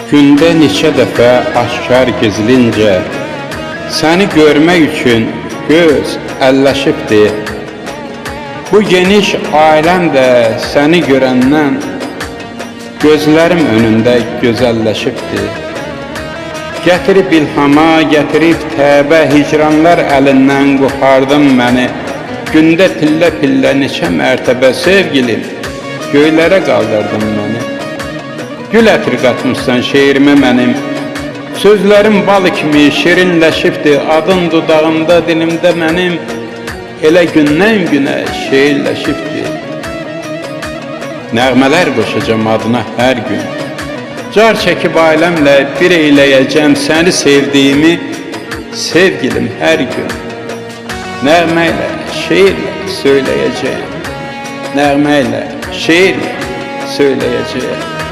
Gündə neçə dəfə aşkar gizlincə səni görmək üçün göz əlləşibdir. Bu geniş ailəm də səni görəndən gözlərim önündə gözəlləşibdir. Gətirib ilhama, gətirib təbə hicranlar əlindən qoxardın məni. Gündə pillə-pillə neçə mərtəbə sevgilim, göylərə qaldırdın məni. Gül ətri qatmışsan şeirimə mənim, sözlərim bal kimi şirinləşibdir. Adın dudağımda, dilimdə mənim, elə gündən günə şeirləşibdir. Nəğmələr qoşacam adına hər gün, car çəkib ailəmlə bir eyləyəcəm səni sevdiyimi, sevgilim hər gün. Nəğməylə, şeirlə söyləyəcəyəm, nəğməylə, şeirlə söyləyəcəyəm.